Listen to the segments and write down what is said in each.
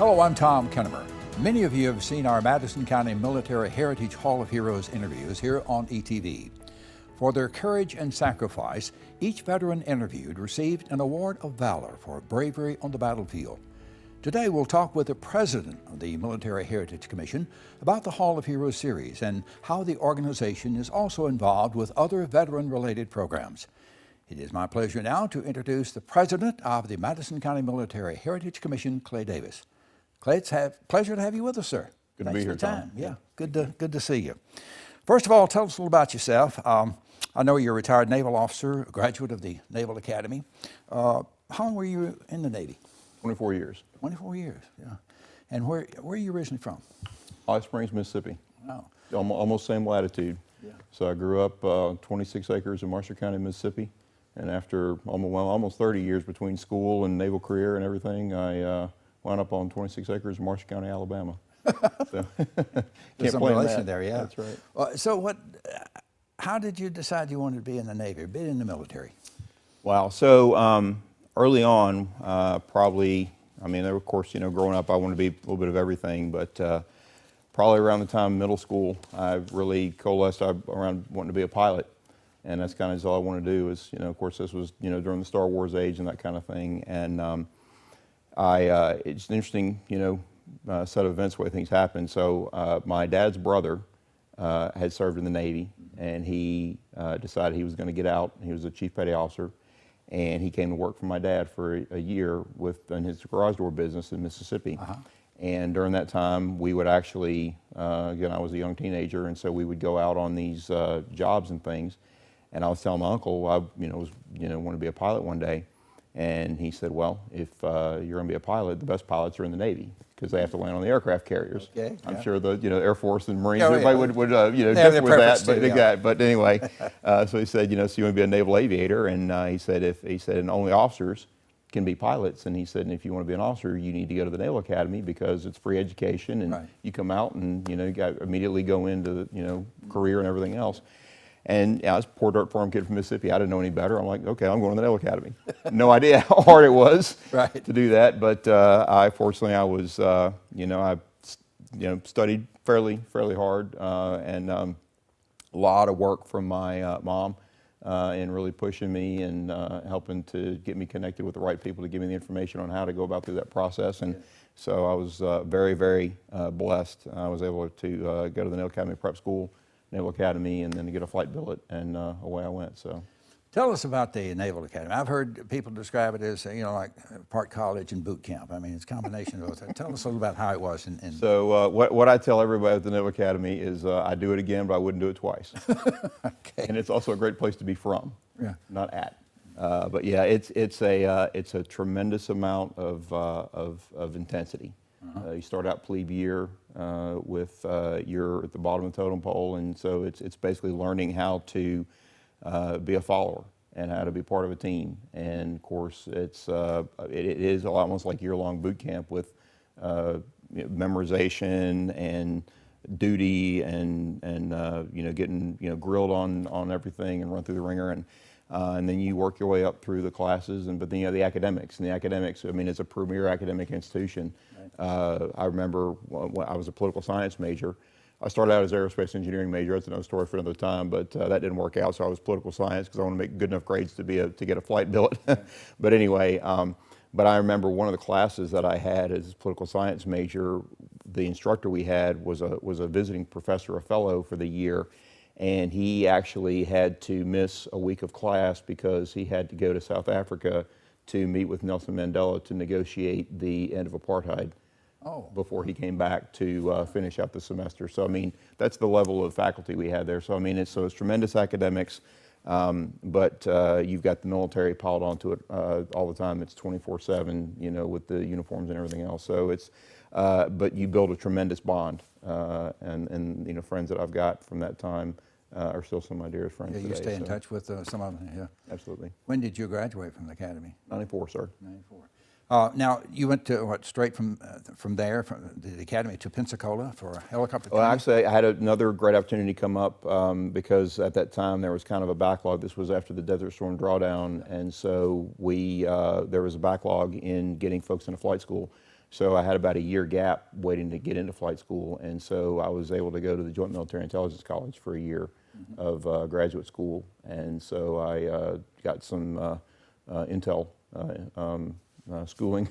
Hello, I'm Tom Kennemer. Many of you have seen our Madison County Military Heritage Hall of Heroes interviews here on ETV. For their courage and sacrifice, each veteran interviewed received an Award of Valor for bravery on the battlefield. Today we'll talk with the president of the Military Heritage Commission about the Hall of Heroes series and how the organization is also involved with other veteran-related programs. It is my pleasure now to introduce the president of the Madison County Military Heritage Commission, Clay Davis. Clay, it's a pleasure to have you with us, sir. Good to be here, Tom. Tom. Yeah, good to see you. First of all, tell us a little about yourself. I know you're a retired naval officer, a graduate of the Naval Academy. How long were you in the Navy? 24 years. 24 years, yeah. And where are you originally from? High Springs, Mississippi. Wow. Almost same latitude. Yeah. So I grew up 26 acres in Marshall County, Mississippi. And after almost 30 years between school and naval career and everything, I wound up on 26 acres in Marshall County, Alabama. So, There's some relation there, yeah. That's right. So how did you decide you wanted to be in the Navy or be in the military? Wow. So early on, probably, of course, growing up, I wanted to be a little bit of everything, but probably around the time of middle school, I really coalesced around wanting to be a pilot. And that's kind of all I wanted to do is, of course, this was, during the Star Wars age and that kind of thing. And it's an interesting, set of events where things happen. So my dad's brother had served in the Navy, and he decided he was going to get out. He was a chief petty officer, and he came to work for my dad for a year in his garage door business in Mississippi. Uh-huh. And during that time, we would actually, again, I was a young teenager, and so we would go out on these jobs and things. And I was telling my uncle I want to be a pilot one day. And he said, well, if you're going to be a pilot, the best pilots are in the Navy because they have to land on the aircraft carriers. Okay, yeah. I'm sure the Air Force and Marines, Oh, everybody yeah. would They differ with that. too, yeah. But anyway, so he said, so you want to be a naval aviator? And he said, and only officers can be pilots. And he said, and if you want to be an officer, you need to go to the Naval Academy because it's free education, and right. You come out and you got immediately go into career and everything else. And I was a poor dirt farm kid from Mississippi. I didn't know any better. I'm like, okay, I'm going to the Naval Academy. No idea how hard it was right. to do that, but I was, I studied fairly hard, and a lot of work from my mom in really pushing me and helping to get me connected with the right people to give me the information on how to go about through that process. And so I was very, very blessed. I was able to go to the Naval Academy Prep School, Naval Academy, and then to get a flight billet, and away I went. So, tell us about the Naval Academy. I've heard people describe it as like part college and boot camp. It's a combination of those. Tell us a little about how it was. So what I tell everybody at the Naval Academy is I do it again, but I wouldn't do it twice. Okay. And it's also a great place to be from, yeah. Not at. But yeah, it's a tremendous amount of intensity. Uh-huh. You start out plebe year with you're at the bottom of the totem pole, and so it's basically learning how to be a follower and how to be part of a team. And of course, it is almost like year-long boot camp with memorization and duty and getting grilled on everything and run through the ringer, and then you work your way up through the classes, but then you have the academics. And the academics, it's a premier academic institution. Right. I remember when I was a political science major. I started out as aerospace engineering major. That's another story for another time, but that didn't work out. So I was political science because I want to make good enough grades to get a flight billet. Right. But anyway, but I remember one of the classes that I had as a political science major. The instructor we had was a visiting professor, a fellow for the year. And he actually had to miss a week of class because he had to go to South Africa to meet with Nelson Mandela to negotiate the end of apartheid before he came back to finish out the semester. So, that's the level of faculty we had there. So, it's tremendous academics, but you've got the military piled onto it all the time. It's 24/7, with the uniforms and everything else. So but you build a tremendous bond, and friends that I've got from that time are still some of my dearest friends today. You stay in touch with some of them, yeah. Absolutely. When did you graduate from the academy? 94, sir. 94. Now, you went to, straight from there, from the academy to Pensacola for a helicopter training? Well, actually, I had another great opportunity come up because at that time there was kind of a backlog. This was after the Desert Storm drawdown, and so there was a backlog in getting folks into flight school. So I had about a year gap waiting to get into flight school, and so I was able to go to the Joint Military Intelligence College for a year of graduate school, and so I got some intel schooling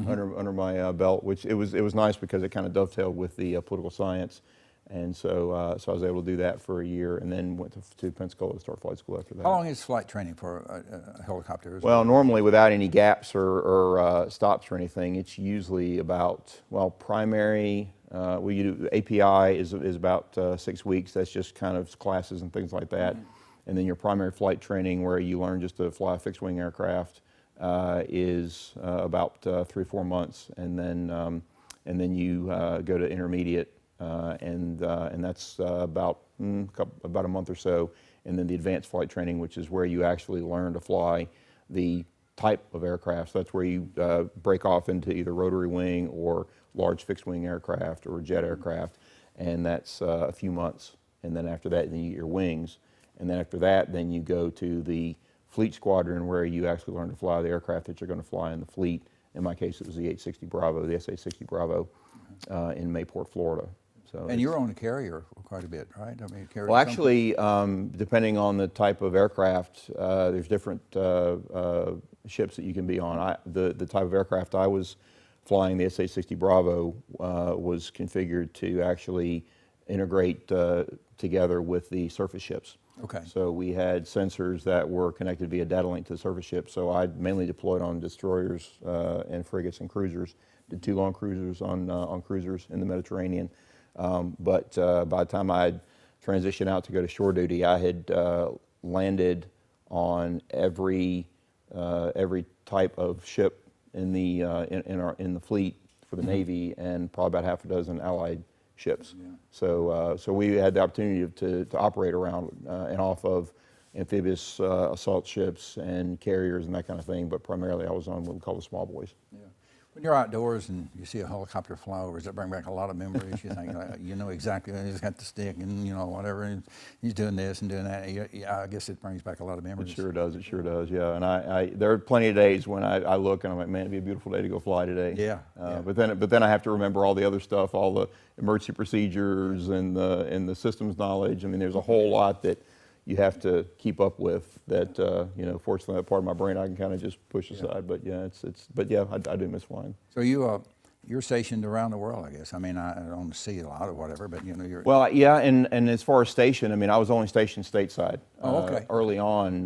under my belt, which it was nice because it kind of dovetailed with the political science, and so so I was able to do that for a year, and then went to Pensacola to start flight school after that. How long is flight training for a helicopter? Well, normally without any gaps or stops or anything, it's usually about, well, primary, we do API is about 6 weeks. That's just kind of classes and things like that. And then your primary flight training, where you learn just to fly a fixed wing aircraft, is about 3 or 4 months. And then you go to intermediate, and that's about a month or so. And then the advanced flight training, which is where you actually learn to fly the type of aircraft. So that's where you break off into either rotary wing or large fixed wing aircraft or jet aircraft, and that's a few months. And then after that, then you get your wings. And then after that, then you go to the fleet squadron, where you actually learn to fly the aircraft that you're going to fly in the fleet. In my case, it was the H-60 Bravo, the SA-60 Bravo in Mayport, Florida. So and you're on a carrier quite a bit, right? I mean, well, actually, depending on the type of aircraft, there's different ships that you can be on. The type of aircraft I was flying, the SA-60 Bravo, was configured to actually integrate together with the surface ships. Okay. So we had sensors that were connected via data link to the surface ships. So I mainly deployed on destroyers and frigates and cruisers. Did 2 long cruisers on cruisers in the Mediterranean. But by the time I had transitioned out to go to shore duty, I had landed on every type of ship in the fleet for the Navy, and probably about half a dozen Allied ships. Yeah. So we had the opportunity to operate around and off of amphibious assault ships and carriers and that kind of thing. But primarily, I was on what we call the small boys. Yeah. When you're outdoors and you see a helicopter fly over, does that bring back a lot of memories? You think, you know exactly, he's got the stick and, you know, whatever, and he's doing this and doing that. I guess it brings back a lot of memories. It sure does, yeah. And there are plenty of days when I look and I'm like, man, it'd be a beautiful day to go fly today. Yeah. But then I have to remember all the other stuff, all the emergency procedures and the systems knowledge. I mean, there's a whole lot that you have to keep up with that, you know, fortunately that part of my brain I can kind of just push aside. But yeah, I do miss flying. So you're stationed around the world, I guess. I mean, I don't see a lot or whatever, but you know, you're... Well, yeah, and as far as station, I mean, I was only stationed stateside. Okay. Early on,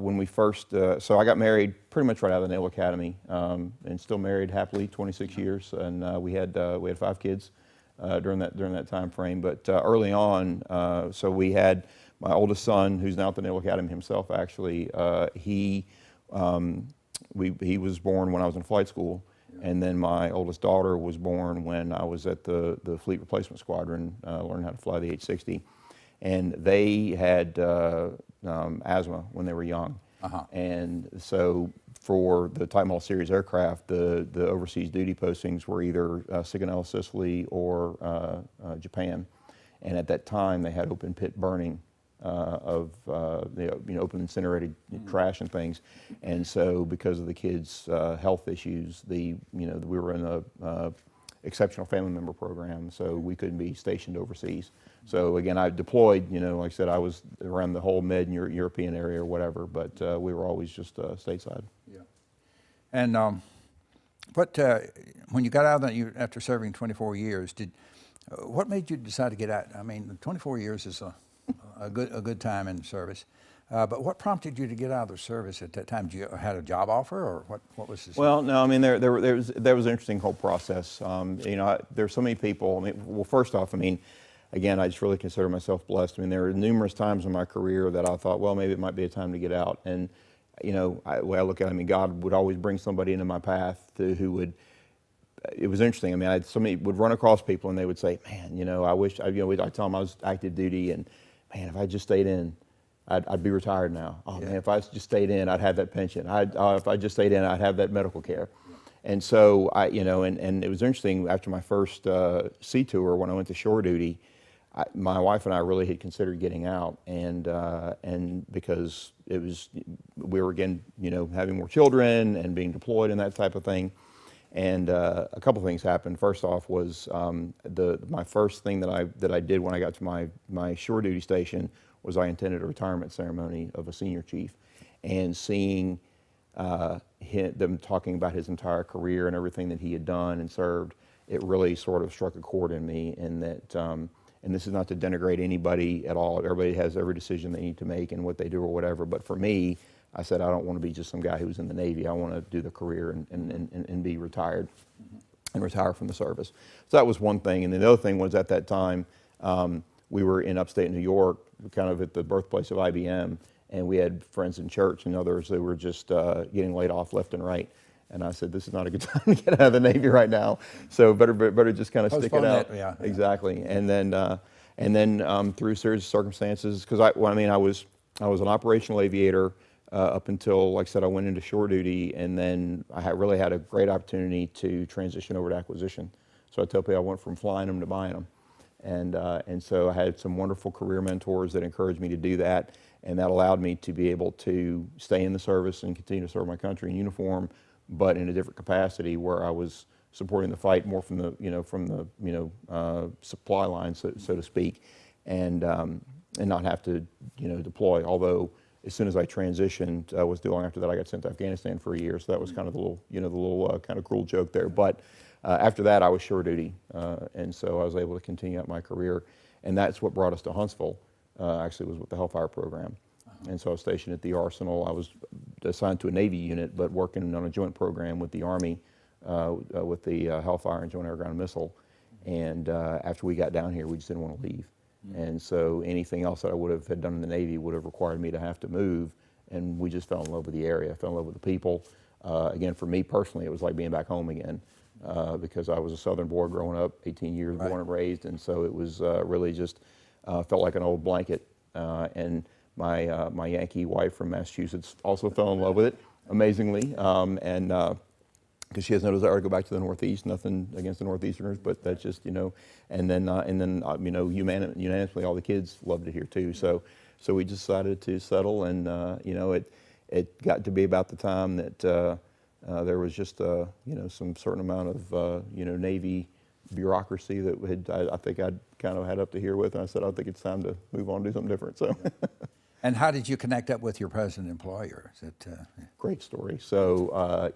when we first, so I got married pretty much right out of the Naval Academy, and still married happily 26 years, and we had 5 kids during that time frame. But early on, so we had my oldest son, who's now at the Naval Academy himself, actually, he was born when I was in flight school, and then my oldest daughter was born when I was at the Fleet Replacement Squadron, learning how to fly the H-60, and they had asthma when they were young, and so for the Type Model Series aircraft, the overseas duty postings were either Sigonella, Sicily, or Japan, and at that time they had open pit burning of open incinerated trash and things, and so because of the kids' health issues, we were in a exceptional family member program, so we couldn't be stationed overseas. So again, I deployed. Like I said, I was around the whole Med and European area or whatever, but we were always just stateside. Yeah. And when you got out after serving 24 years, what made you decide to get out? I mean, 24 years is a good time in service. But what prompted you to get out of the service at that time? Did you had a job offer, or what was this? Well, no, I mean, there was an interesting whole process. There's so many people. I mean, well, first off, I mean, again, I just really consider myself blessed. I mean, there were numerous times in my career that I thought, well, maybe it might be a time to get out. And, the way I look at it, I mean, God would always bring somebody into my path who would. It was interesting. I mean, somebody would run across people and they would say, man, I wish, I tell them I was active duty, and man, if I just stayed in, I'd be retired now. Oh man, if I just stayed in, I'd have that pension. If I just stayed in, I'd have that medical care. And so and it was interesting, after my first sea tour, when I went to shore duty, my wife and I really had considered getting out, and because we were again, having more children and being deployed and that type of thing. And a couple things happened. First off was my first thing that I did when I got to my shore duty station was I attended a retirement ceremony of a senior chief, and seeing them talking about his entire career and everything that he had done and served, it really sort of struck a chord in me. And that, and this is not to denigrate anybody at all. Everybody has every decision they need to make and what they do or whatever. But for me, I said, I don't want to be just some guy who's in the Navy. I want to do the career and be retired and retire from the service. So that was one thing. And then the other thing was, at that time, we were in upstate New York, kind of at the birthplace of IBM, and we had friends in church and others that were just getting laid off left and right. And I said, this is not a good time to get out of the Navy right now. So better just kind of stick it out. Yeah. Exactly. And then through a series of circumstances, because I was an operational aviator up until, like I said, I went into shore duty, and then I really had a great opportunity to transition over to acquisition. So I tell people I went from flying them to buying them. And so I had some wonderful career mentors that encouraged me to do that, and that allowed me to be able to stay in the service and continue to serve my country in uniform, but in a different capacity, where I was supporting the fight more from the supply line, so to speak, and not have to deploy. Although as soon as I transitioned, was too long after that, I got sent to Afghanistan for a year. So that was kind of the little kind of cruel joke there. But after that, I was shore duty, and so I was able to continue out my career, and that's what brought us to Huntsville. Actually, was with the Hellfire program, and so I was stationed at the Arsenal. I was assigned to a Navy unit, but working on a joint program with the Army, with the Hellfire and Joint Air Ground Missile. And after we got down here, we just didn't want to leave. And so anything else that I would have had done in the Navy would have required me to have to move, and we just fell in love with the area, fell in love with the people. Again, for me personally, it was like being back home again, because I was a Southern boy growing up, 18 years born and raised, and so it was really just felt like an old blanket. And my Yankee wife from Massachusetts also fell in love with it, amazingly, and because she has no desire to go back to the Northeast. Nothing against the Northeasterners, but that's just, and then unanimously all the kids loved it here too. So we decided to settle, and it got to be about the time that there was just some certain amount of Navy bureaucracy that I think I'd kind of had up to here with, and I said, I think it's time to move on and do something different. So. And how did you connect up with your present employer? Is it, Great story. So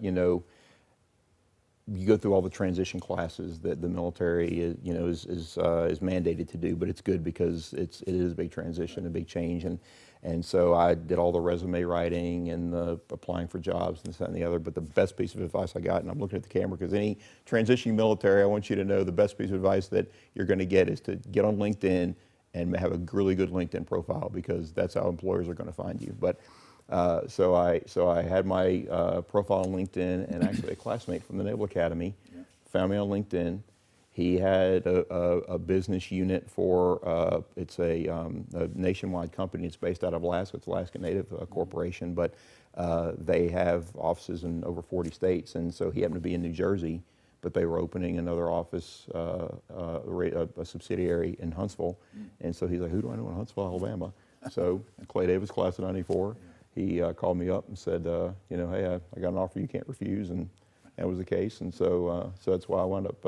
you go through all the transition classes that the military is mandated to do, but it's good because it is a big transition, a big change, and so I did all the resume writing and the applying for jobs and this, that, and the other. But the best piece of advice I got, and I'm looking at the camera because any transitioning military, I want you to know the best piece of advice that you're going to get is to get on LinkedIn and have a really good LinkedIn profile, because that's how employers are going to find you. But so I had my profile on LinkedIn, and actually a classmate from the Naval Academy found me on LinkedIn. He had a business unit for it's a nationwide company. It's based out of Alaska. It's Alaska Native Corporation, but they have offices in over 40 states. And so he happened to be in New Jersey, but they were opening another office, a subsidiary in Huntsville. And so he's like, who do I know in Huntsville, Alabama? So Clay Davis, class of '94. He called me up and said, hey, I got an offer you can't refuse, and that was the case. And so that's why I wound up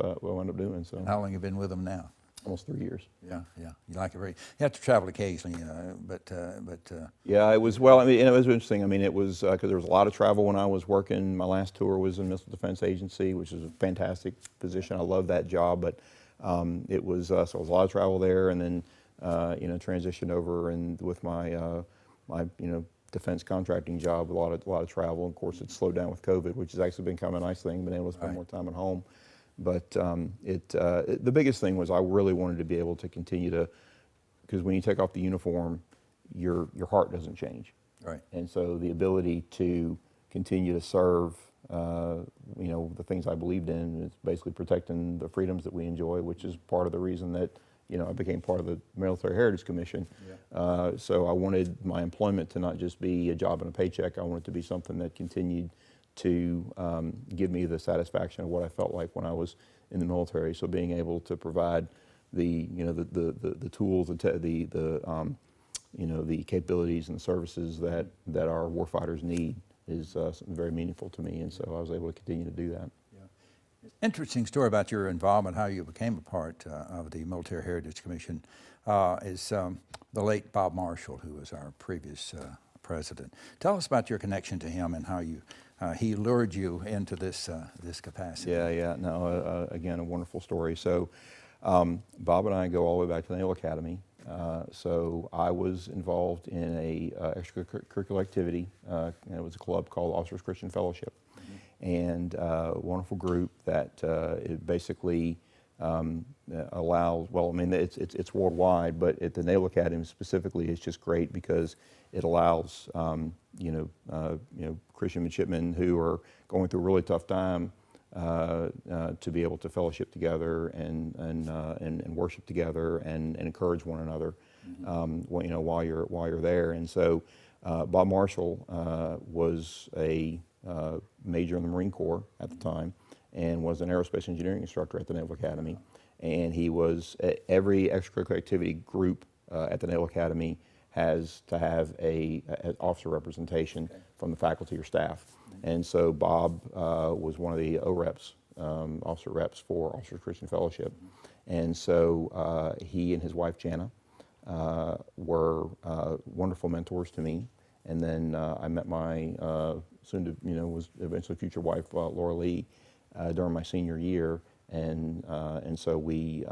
doing. So. How long have you been with them now? Almost 3 years. Yeah. You like it very. You have to travel occasionally, but. Yeah, it was. Well, I mean, and it was interesting. I mean, it was because there was a lot of travel when I was working. My last tour was in Missile Defense Agency, which is a fantastic position. I love that job, but it was so it was a lot of travel there, and then transitioned over and with my defense contracting job, a lot of travel. Of course, it's slowed down with COVID, which has actually been kind of a nice thing, being able to spend more time at home. But the biggest thing was I really wanted to be able to continue to, because when you take off the uniform, your heart doesn't change. Right. And so the ability to continue to serve, the things I believed in is basically protecting the freedoms that we enjoy, which is part of the reason that I became part of the Military Heritage Commission. Yeah. So I wanted my employment to not just be a job and a paycheck. I wanted it to be something that continued to give me the satisfaction of what I felt like when I was in the military. So being able to provide the tools, the capabilities and the services that our warfighters need is something very meaningful to me. And so I was able to continue to do that. Interesting story about your involvement, how you became a part of the Military Heritage Commission, is the late Bob Marshall, who was our previous president. Tell us about your connection to him and how he lured you into this capacity. Yeah. No, again, a wonderful story. So Bob and I go all the way back to the Naval Academy. So I was involved in a extracurricular activity, and it was a club called Officers Christian Fellowship, and a wonderful group that it basically allows. Well, I mean, it's worldwide, but at the Naval Academy specifically, it's just great because it allows Christian midshipmen who are going through a really tough time to be able to fellowship together and worship together and encourage one another, while you're there. And so Bob Marshall was a major in the Marine Corps at the time and was an aerospace engineering instructor at the Naval Academy. And he was every extracurricular activity group at the Naval Academy has to have an officer representation from the faculty or staff. And so Bob was one of the OREPs, officer reps for Officers Christian Fellowship. And so he and his wife Jana were wonderful mentors to me. And then I met my was eventually future wife Laura Lee during my senior year. And so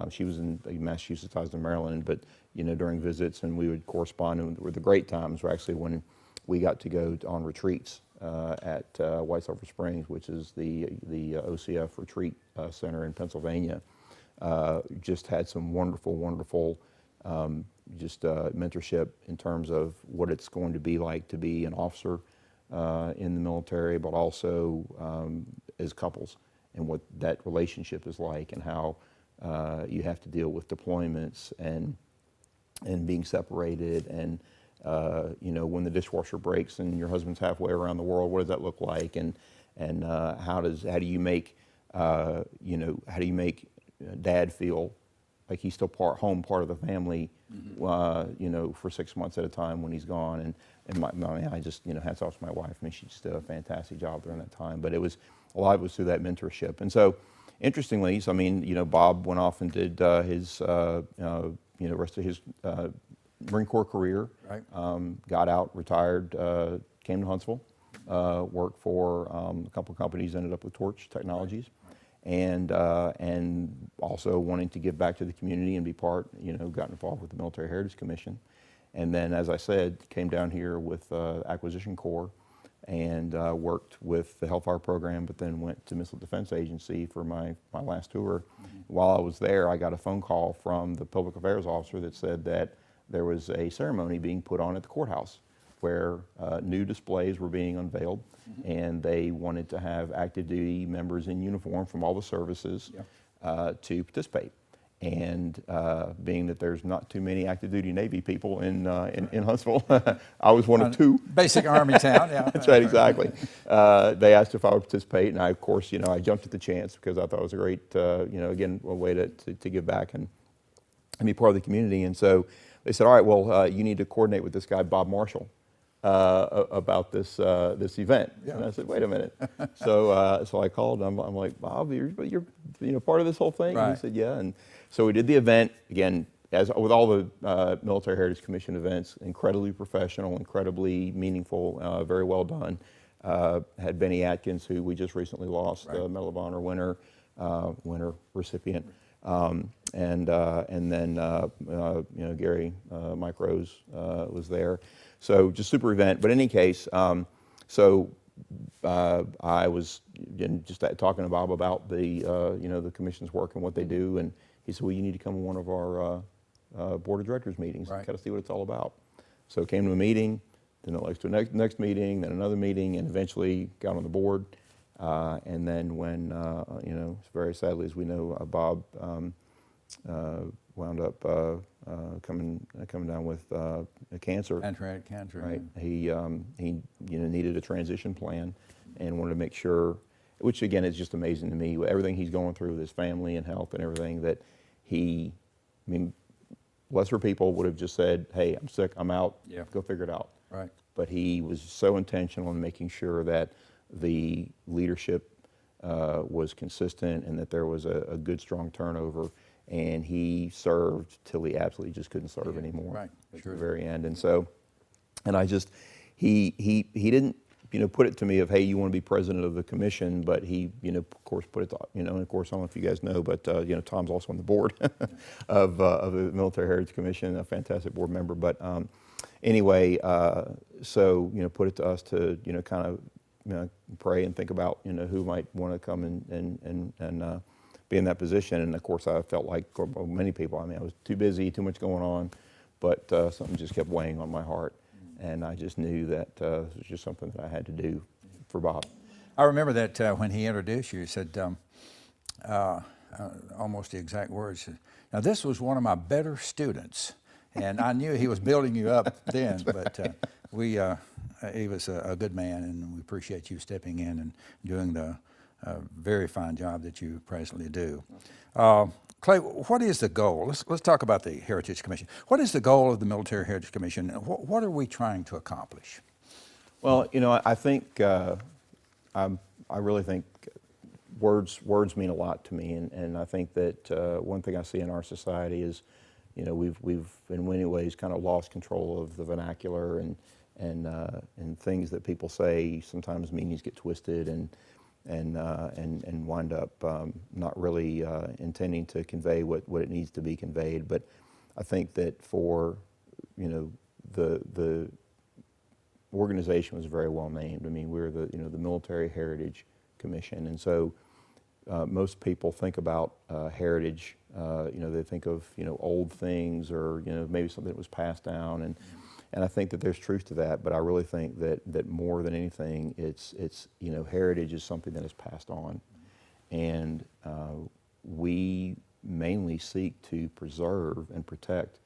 she was in Massachusetts, I was in Maryland, but during visits, and we would correspond. And the great times were actually when we got to go on retreats at White Sulphur Springs, which is the OCF retreat center in Pennsylvania. Just had some wonderful mentorship in terms of what it's going to be like to be an officer in the military, but also as couples, and what that relationship is like, and how you have to deal with deployments and being separated, and when the dishwasher breaks and your husband's halfway around the world, what does that look like, and how do you make dad feel like he's still part of the family, for 6 months at a time when he's gone. And I just, hats off to my wife. I mean, she just did a fantastic job during that time. But a lot of it was through that mentorship. And so, interestingly, Bob went off and did his, rest of his Marine Corps career. Right. Got out, retired, came to Huntsville, worked for a couple of companies, ended up with Torch Technologies. And also wanting to give back to the community and be part, got involved with the Military Heritage Commission. And then, as I said, came down here with Acquisition Corps and worked with the Hellfire program, but then went to Missile Defense Agency for my last tour. While I was there, I got a phone call from the public affairs officer that said that there was a ceremony being put on at the courthouse where new displays were being unveiled, and they wanted to have active duty members in uniform from all the services to participate. And being that there's not too many active duty Navy people in Huntsville, I was one of two. Basic Army town, yeah. That's right, exactly. They asked if I would participate, and I, of course, I jumped at the chance because I thought it was a great, again, a way to give back and be part of the community. And so they said, all right, well, you need to coordinate with this guy, Bob Marshall, about this event. Yeah. And I said, wait a minute. So I called him. I'm like, Bob, you're part of this whole thing? Right. And he said, yeah. And so we did the event, again, as with all the Military Heritage Commission events, incredibly professional, incredibly meaningful, very well done. Had Benny Atkins, who we just recently lost, right. Medal of Honor winner recipient. And then Gary Mike Rose was there. So just super event. But in any case, I was just talking to Bob about the commission's work and what they do, and he said, well, you need to come to one of our board of directors meetings, right, and kind of see what it's all about. So came to a meeting, then to a next meeting, then another meeting, and eventually got on the board. And then when very sadly, as we know, Bob wound up coming down with cancer. Pancreatic cancer. Right. Yeah. He needed a transition plan and wanted to make sure, which again is just amazing to me, everything he's going through with his family and health and everything, that lesser people would have just said, hey, I'm sick, I'm out, go figure it out. Right. But he was so intentional in making sure that the leadership was consistent and that there was a good, strong turnover. And he served till he absolutely just couldn't serve anymore. Right, At sure. the very end. And so, and I just, he didn't, put it to me of, hey, you want to be president of the commission, but he, of course, put it to, and of course, I don't know if you guys know, but, Tom's also on the board of the Military Heritage Commission, a fantastic board member. But anyway, so, put it to us to, kind of, pray and think about, who might want to come and be in that position. And of course, I felt like many people, I was too busy, too much going on, but something just kept weighing on my heart. And I just knew that it was just something that I had to do for Bob. I remember that when he introduced you, he said, almost the exact words, now this was one of my better students. And I knew he was building you up then, but he was a good man, and we appreciate you stepping in and doing the very fine job that you presently do. Clay, what is the goal? Let's talk about the Heritage Commission. What is the goal of the Military Heritage Commission? What are we trying to accomplish? Well, I think I really think words mean a lot to me, and I think that one thing I see in our society is, we've in many ways kind of lost control of the vernacular, and things that people say, sometimes meanings get twisted and wind up not really intending to convey what it needs to be conveyed. But I think that for, the organization was very well named. I mean, we're the Military Heritage Commission, and so most people think about heritage. They think of old things, or maybe something that was passed down, and I think that there's truth to that. But I really think that more than anything, it's heritage is something that is passed on, and we mainly seek to preserve and protect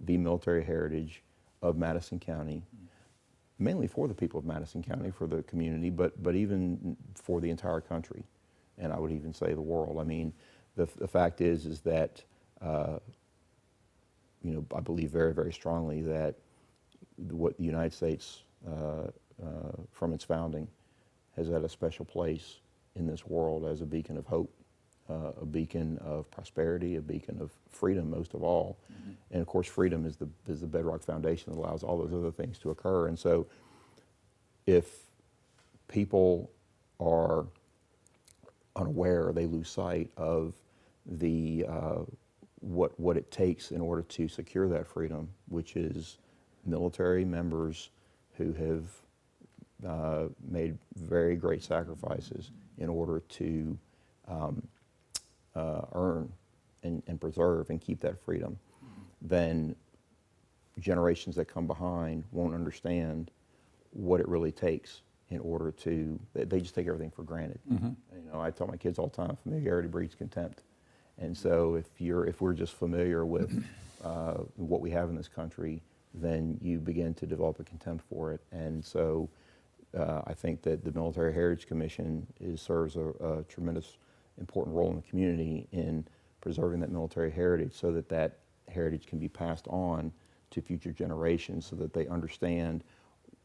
the military heritage of Madison County, mainly for the people of Madison County, for the community, but even for the entire country, and I would even say the world. I mean, the fact is that I believe very, very strongly that what the United States, from its founding, has had a special place in this world as a beacon of hope, a beacon of prosperity, a beacon of freedom, most of all. Mm-hmm. And of course, freedom is the bedrock foundation that allows all those other things to occur. And so, if people are unaware, they lose sight of the what it takes in order to secure that freedom, which is military members who have made very great sacrifices in order to earn and preserve and keep that freedom, then generations that come behind won't understand what it really takes in order to, they just take everything for granted. Mm-hmm. I tell my kids all the time, familiarity breeds contempt. And so if we're just familiar with what we have in this country, then you begin to develop a contempt for it. And so I think that the Military Heritage Commission serves a tremendous important role in the community in preserving that military heritage, so that that heritage can be passed on to future generations, so that they understand,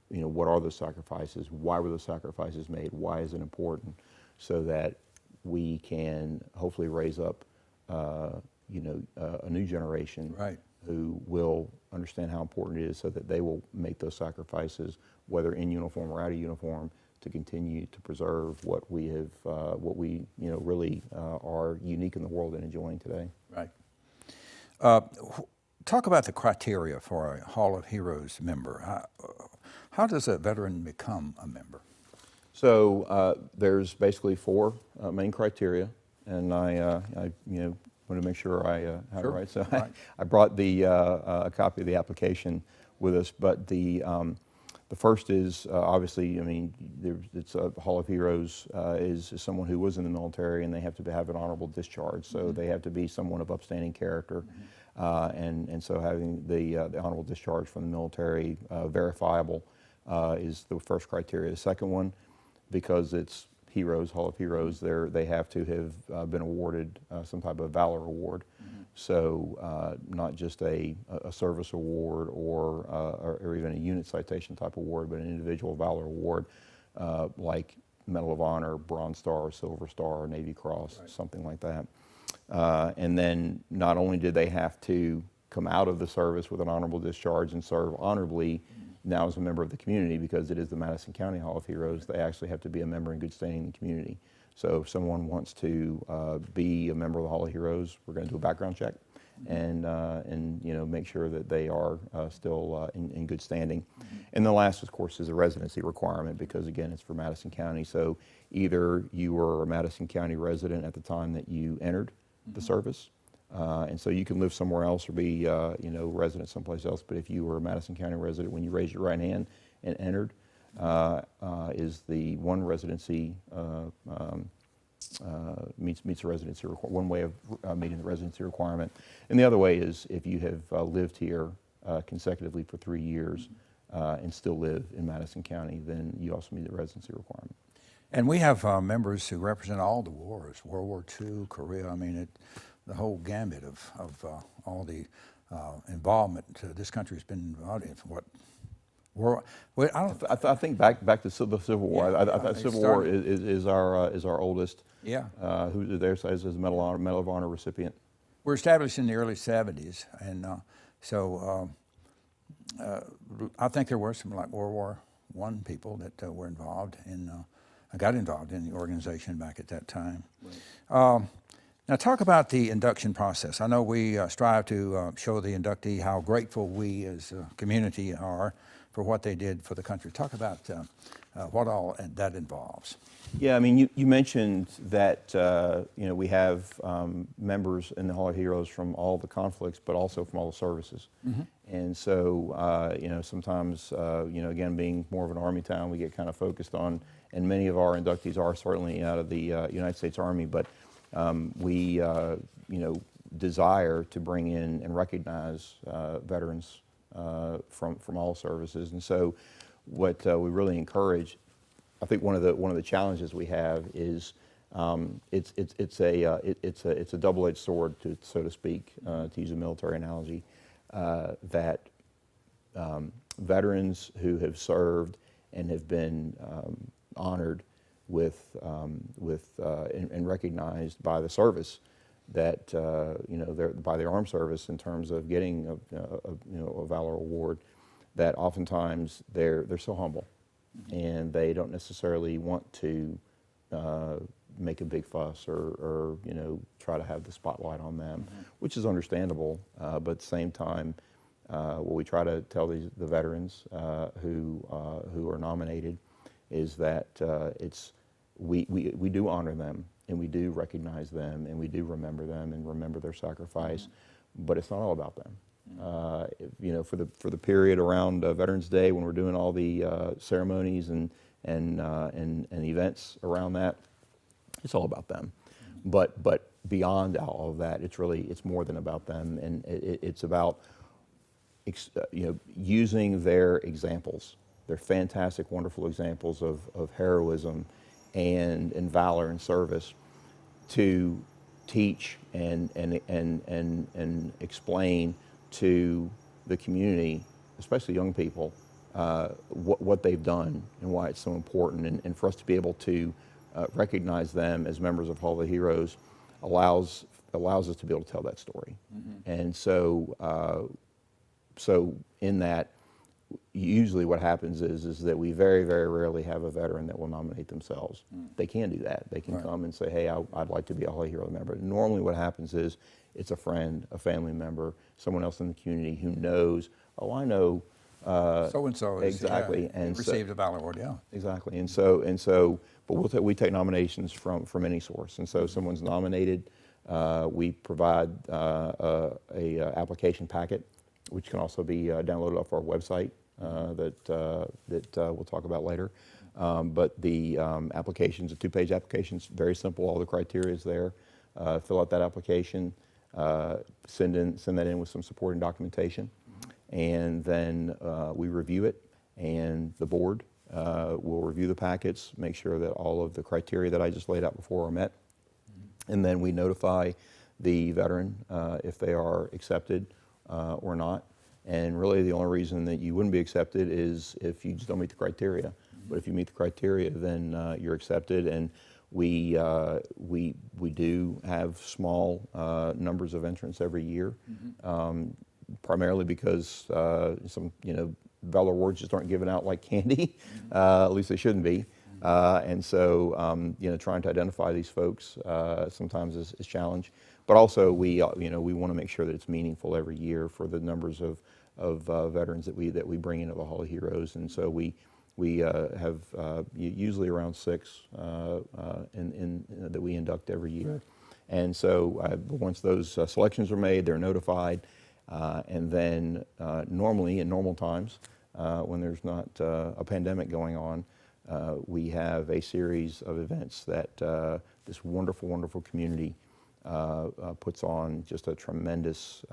what are those sacrifices, why were those sacrifices made, why is it important, so that we can hopefully raise up a new generation, right, who will understand how important it is, so that they will make those sacrifices, whether in uniform or out of uniform, to continue to preserve what we have, really are unique in the world and enjoying today. Right. Talk about the criteria for a Hall of Heroes member. How does a veteran become a member? So there's basically four main criteria, and I want to make sure I have it right. So right. I brought a copy of the application with us, but the first is obviously, it's a Hall of Heroes is someone who was in the military, and they have to have an honorable discharge. So mm-hmm. they have to be someone of upstanding character, mm-hmm. And so having the honorable discharge from the military verifiable is the first criteria. The second one, because it's Heroes, Hall of Heroes, they have to have been awarded some type of Valor Award. Mm-hmm. So not just a service award or even a unit citation type award, but an individual Valor Award, like Medal of Honor, Bronze Star, Silver Star, Navy Cross, something like that. And then not only did they have to come out of the service with an honorable discharge and serve honorably now as a member of the community, because it is the Madison County Hall of Heroes, they actually have to be a member in good standing in the community. So if someone wants to be a member of the Hall of Heroes, we're going to do a background check and make sure that they are still in good standing. And the last, of course, is a residency requirement, because again, it's for Madison County. So either you were a Madison County resident at the time that you entered the service, and so you can live somewhere else or be resident someplace else. But if you were a Madison County resident when you raised your right hand and entered, is the one residency meets the residency one way of meeting the residency requirement, and the other way is if you have lived here consecutively for 3 years and still live in Madison County, then you also meet the residency requirement. And we have members who represent all the wars, World War II, Korea, I mean, the whole gambit of all the involvement this country's been involved in. I think back to the Civil War. Yeah, I Civil War is our oldest. Yeah. Who there says is a Medal of Honor recipient. We're established in the early 70s, and so I think there were some like World War I people that were involved in. I got involved in the organization back at that time. Right. Now talk about the induction process. I know we strive to show the inductee how grateful we as a community are for what they did for the country. Talk about what all that involves. Yeah, I mean, you mentioned that we have members in the Hall of Heroes from all the conflicts, but also from all the services. Mm-hmm. And so, sometimes, again, being more of an Army town, we get kind of focused on, and many of our inductees are certainly out of the United States Army, but we, desire to bring in and recognize veterans from all services. And so, what we really encourage, I think one of the challenges we have is it's a double-edged sword, so to speak, to use a military analogy, that veterans who have served and have been honored with and recognized by the service, that by their armed service in terms of getting a Valor Award, that oftentimes they're so humble, and they don't necessarily want to make a big fuss or try to have the spotlight on them, which is understandable. But at the same time, what we try to tell the veterans who are nominated is that we do honor them, and we do recognize them, and we do remember them and remember their sacrifice, but it's not all about them. For the period around Veterans Day, when we're doing all the ceremonies and events around that, it's all about them. But beyond all of that, it's more than about them, and it's about using their examples, their fantastic, wonderful examples of heroism and valor and service, to teach and explain to the community, especially young people, what they've done and why it's so important, and for us to be able to recognize them as members of Hall of Heroes allows us to be able to tell that story. Mm-hmm. And so in that, usually what happens is that we very, very rarely have a veteran that will nominate themselves. They can do that. They can come and say, hey, I'd like to be a Hall of Hero member. Normally what happens is it's a friend, a family member, someone else in the community who knows, I know so-and-so exactly, and received a Valor Award, exactly. And so, but we take nominations from any source. And so someone's nominated, we provide a application packet, which can also be downloaded off our website that we'll talk about later. But the application's a 2-page application. It's very simple. All the criteria is there. Fill out that application. Send that in with some supporting documentation, and then we review it. And the board will review the packets, make sure that all of the criteria that I just laid out before are met, and then we notify the veteran if they are accepted or not. And really the only reason that you wouldn't be accepted is if you just don't meet the criteria. But if you meet the criteria, then you're accepted. And we do have small numbers of entrants every year, primarily because some Valor Awards just aren't given out like candy. At least they shouldn't be. And so trying to identify these folks sometimes is a challenge. But also we want to make sure that it's meaningful every year for the numbers of veterans that we bring into the Hall of Heroes. And so we have usually around 6 that we induct every year. And so once those selections are made, they're notified. And then normally, in normal times, when there's not a pandemic going on, we have a series of events that this wonderful, wonderful community puts on, just a tremendous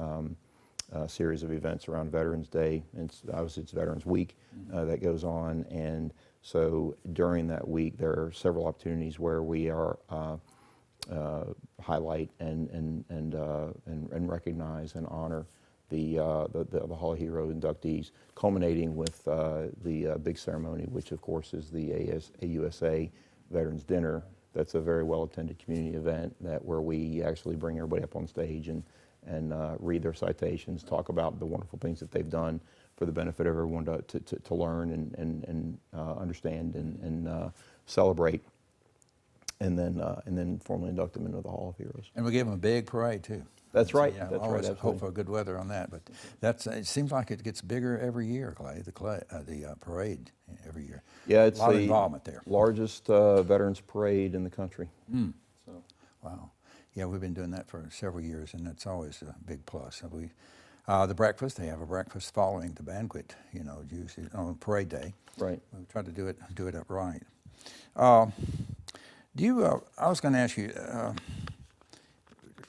series of events around Veterans Day, and obviously it's Veterans Week that goes on. And so during that week, there are several opportunities where we are highlight and recognize and honor the Hall of Hero inductees, culminating with the big ceremony, which of course is the AUSA Veterans Dinner. That's a very well-attended community event where we actually bring everybody up on stage and read their citations, talk about the wonderful things that they've done for the benefit of everyone to learn and understand and celebrate, and then formally induct them into the Hall of Heroes. And we give them a big parade too. That's right. Yeah, that's always right. hope for good weather on that, but it seems like it gets bigger every year, Clay. The parade every year. Yeah, it's a lot of the involvement there. Largest veterans parade in the country. So. Wow. Yeah, we've been doing that for several years, and that's always a big plus. The breakfast, they have a breakfast following the banquet, usually on parade day. Right. We try to do it up right. I was going to ask you,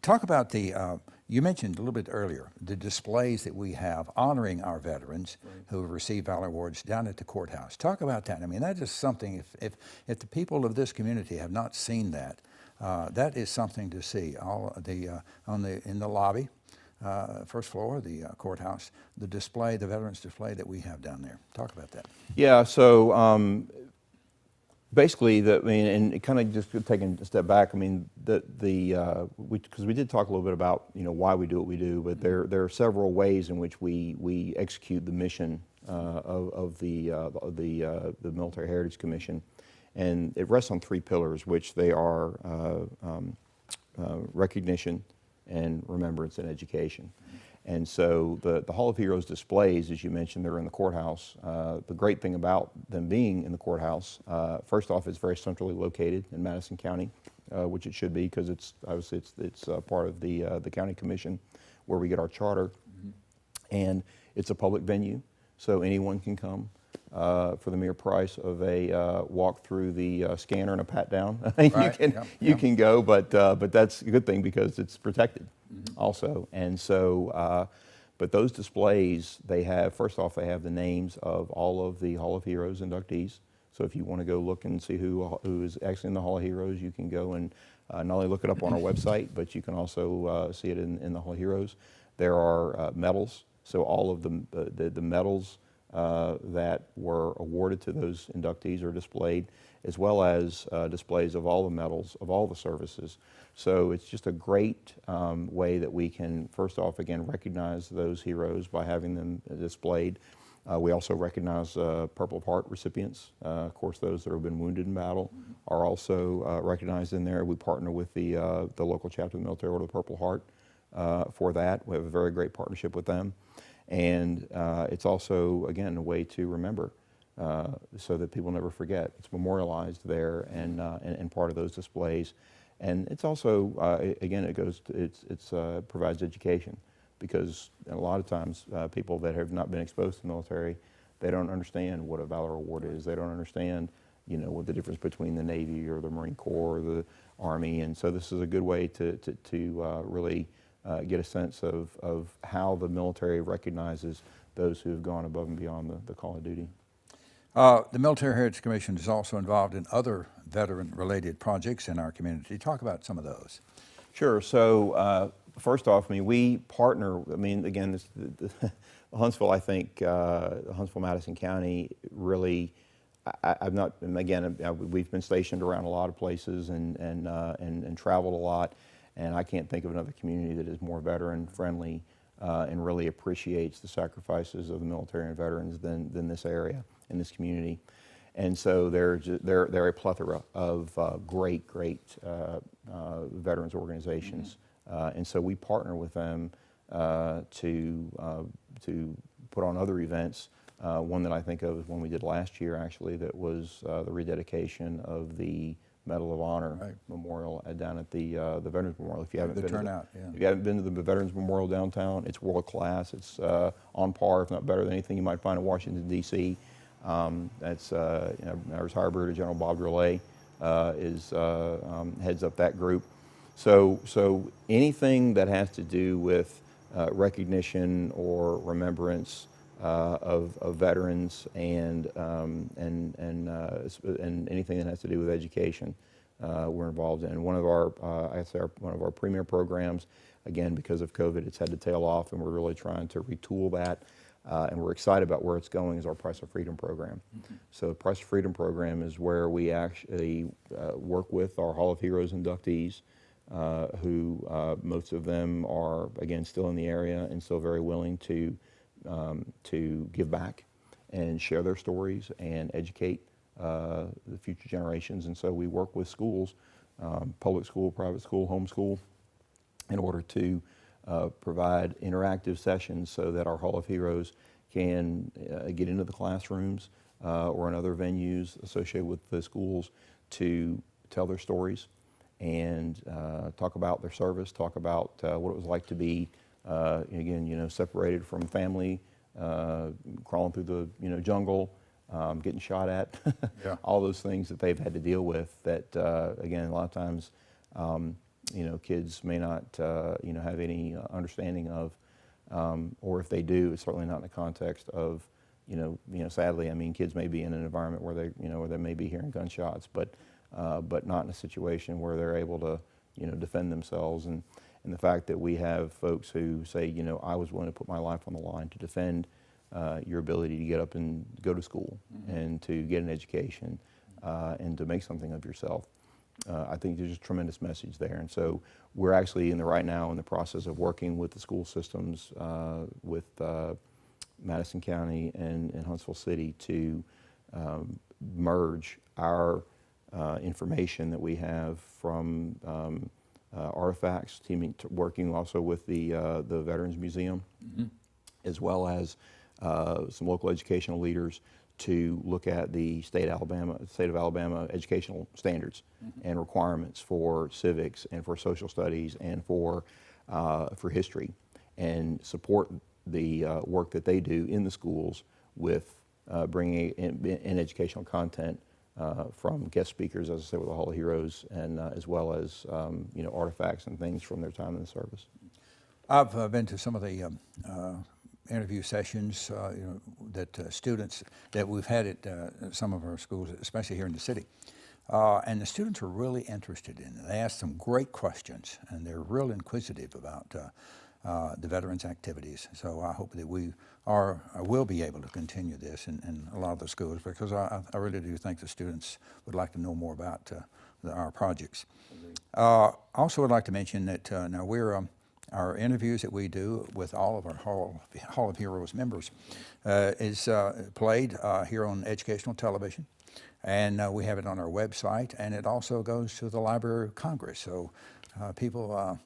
talk about you mentioned a little bit earlier, the displays that we have honoring our veterans who have received Valor Awards down at the courthouse. Talk about that. I mean, that is something, if the people of this community have not seen that, that is something to see. In the lobby, first floor, the courthouse, the veterans display that we have down there. Talk about that. Yeah, so basically, and kind of just taking a step back, I mean, because we did talk a little bit about why we do what we do, but there are several ways in which we execute the mission of the Military Heritage Commission, and it rests on 3 pillars, which they are recognition and remembrance and education. And so the Hall of Heroes displays, as you mentioned, they're in the courthouse. The great thing about them being in the courthouse, first off, it's very centrally located in Madison County, which it should be, because it's obviously it's part of the county commission where we get our charter, and it's a public venue, so anyone can come for the mere price of a walk through the scanner and a pat down. You can go, but that's a good thing because it's protected. Also, and so, but those displays, first off, they have the names of all of the Hall of Heroes inductees. So if you want to go look and see who is actually in the Hall of Heroes, you can go and not only look it up on our website, but you can also see it in the Hall of Heroes. There are medals, so all of the medals that were awarded to those inductees are displayed, as well as displays of all the medals of all the services. So it's just a great way that we can, first off, again, recognize those heroes by having them displayed. We also recognize Purple Heart recipients. Of course, those that have been wounded in battle are also recognized in there. We partner with the local chapter of the Military Order of the Purple Heart for that. We have a very great partnership with them. And it's also, again, a way to remember so that people never forget. It's memorialized there and part of those displays. And it's also, again, it provides education, because a lot of times people that have not been exposed to the military, they don't understand what a Valor Award is. They don't understand, what the difference between the Navy or the Marine Corps or the Army. And so this is a good way to really get a sense of how the military recognizes those who have gone above and beyond the call of duty. The Military Heritage Commission is also involved in other veteran-related projects in our community. Talk about some of those. Sure. So first off, we partner. Again, Huntsville, I think, Huntsville-Madison County really I've not, and again, we've been stationed around a lot of places and traveled a lot, and I can't think of another community that is more veteran friendly and really appreciates the sacrifices of the military and veterans than this area and this community. And so they're a plethora of great veterans organizations, and so we partner with them to put on other events. One that I think of is one we did last year, actually, that was the rededication of the Medal of Honor Memorial down at the Veterans Memorial. If you haven't been turnout, if you haven't been to the Veterans Memorial downtown, it's world class. It's on par, if not better, than anything you might find in Washington D.C. That's our retired Brigadier General Bob Drolet heads up that group. So anything that has to do with recognition or remembrance of veterans and anything that has to do with education, we're involved in. One of our, one of our premier programs, again because of COVID, it's had to tail off, and we're really trying to retool that. And we're excited about where it's going, is our Price of Freedom program. So the Price of Freedom program is where we actually work with our Hall of Heroes inductees, who most of them are, again, still in the area and still very willing to give back and share their stories and educate the future generations. And so we work with schools, public school, private school, homeschool, in order to provide interactive sessions so that our Hall of Heroes can get into the classrooms or in other venues associated with the schools to tell their stories and talk about their service, talk about what it was like to be, again, separated from family, crawling through the jungle, getting shot at, all those things that they've had to deal with that, again, a lot of times, kids may not, have any understanding of, or if they do, it's certainly not in the context of, sadly, I mean, kids may be in an environment where they may be hearing gunshots, but not in a situation where they're able to, defend themselves. And the fact that we have folks who say, I was willing to put my life on the line to defend your ability to get up and go to school and to get an education and to make something of yourself. I think there's a tremendous message there. And so we're actually right now in the process of working with the school systems, with Madison County and Huntsville City to merge our information that we have from artifacts, working also with the Veterans Museum, as well as some local educational leaders to look at the state of Alabama educational standards and requirements for civics and for social studies and for history, and support the work that they do in the schools with bringing in educational content from guest speakers, as I said, with the Hall of Heroes, and as well as artifacts and things from their time in the service. I've been to some of the interview sessions that students that we've had at some of our schools, especially here in the city. And the students are really interested in it. They ask some great questions, and they're real inquisitive about the veterans' activities. So I hope that we will be able to continue this in a lot of the schools, because I really do think the students would like to know more about our projects. Also would like to mention that now our interviews that we do with all of our Hall of Heroes members is played here on educational television, and we have it on our website, and it also goes to the Library of Congress. So people,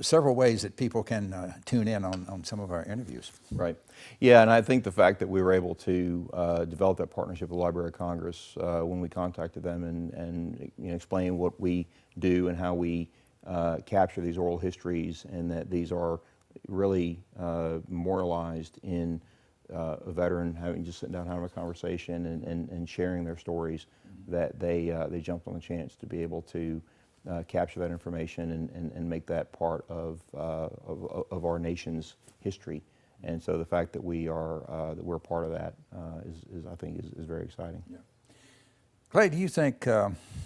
several ways that people can tune in on some of our interviews. Right. Yeah, and I think the fact that we were able to develop that partnership with the Library of Congress when we contacted them and explain what we do and how we capture these oral histories, and that these are really memorialized in a veteran just sitting down having a conversation and sharing their stories, that they jumped on the chance to be able to capture that information and make that part of our nation's history. And so the fact that we're part of that I think is very exciting. Yeah. Clay, do you think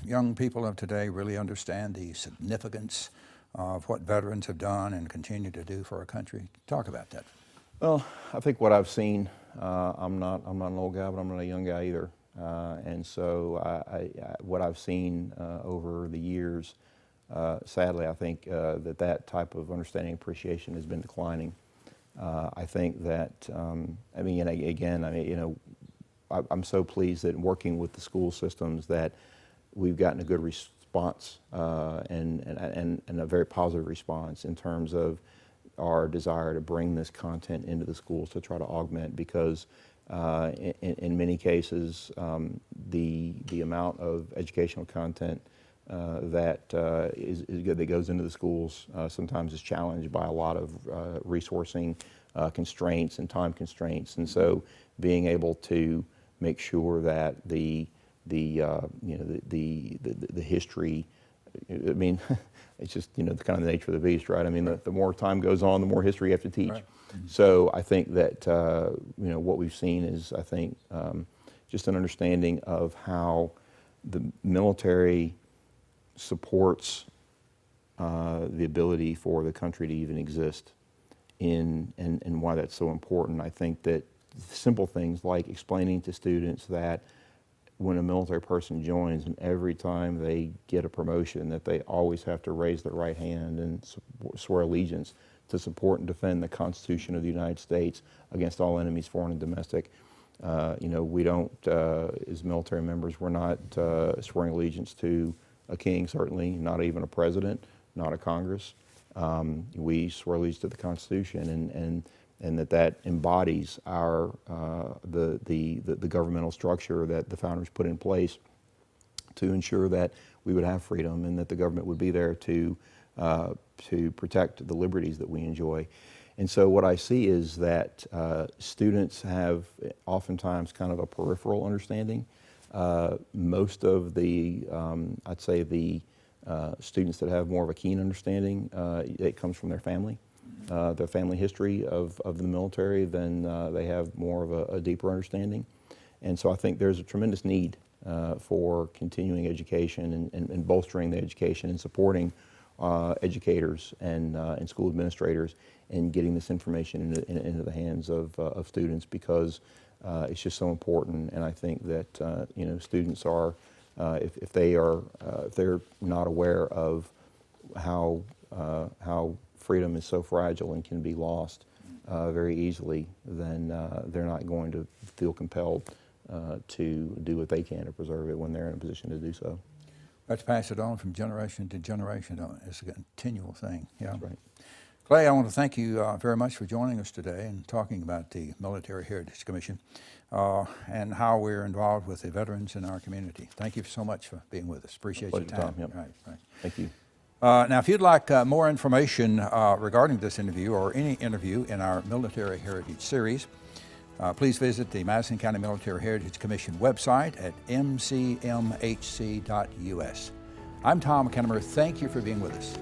young people of today really understand the significance of what veterans have done and continue to do for our country? Talk about that. Well, I think what I've seen, I'm not an old guy, but I'm not a young guy either. And so what I've seen over the years, sadly, I think that type of understanding and appreciation has been declining. I think that, I mean, again, I'm so pleased that in working with the school systems that we've gotten a good response and a very positive response in terms of our desire to bring this content into the schools to try to augment, because in many cases the amount of educational content that goes into the schools sometimes is challenged by a lot of resourcing constraints and time constraints, and so being able to make sure that the history, I mean, it's just, the kind of the nature of the beast, right? I mean, the more time goes on, the more history you have to teach. Right. So I think that, what we've seen is, I think, just an understanding of how the military supports the ability for the country to even exist and why that's so important. I think that simple things like explaining to students that when a military person joins, and every time they get a promotion, that they always have to raise their right hand and swear allegiance to support and defend the Constitution of the United States against all enemies, foreign and domestic. We don't, as military members, we're not swearing allegiance to a king, certainly, not even a president, not a Congress. We swear allegiance to the Constitution, and that embodies our the governmental structure that the founders put in place to ensure that we would have freedom and that the government would be there to protect the liberties that we enjoy. And so what I see is that students have oftentimes kind of a peripheral understanding. Most of the, I'd say the students that have more of a keen understanding, it comes from their family history of the military, then they have more of a deeper understanding. And so I think there's a tremendous need for continuing education and bolstering the education and supporting educators and school administrators and getting this information into the hands of students, because it's just so important. And I think that students are, if they're not aware of how freedom is so fragile and can be lost very easily, then they're not going to feel compelled to do what they can to preserve it when they're in a position to do so. Let's pass it on from generation to generation. It's a continual thing. Yeah. That's right. Clay, I want to thank you very much for joining us today and talking about the Military Heritage Commission and how we're involved with the veterans in our community. Thank you so much for being with us. Appreciate your time. Yep. Right. Thank you. Now, if you'd like more information regarding this interview or any interview in our Military Heritage series, please visit the Madison County Military Heritage Commission website at mcmhc.us. I'm Tom Kennemer. Thank you for being with us.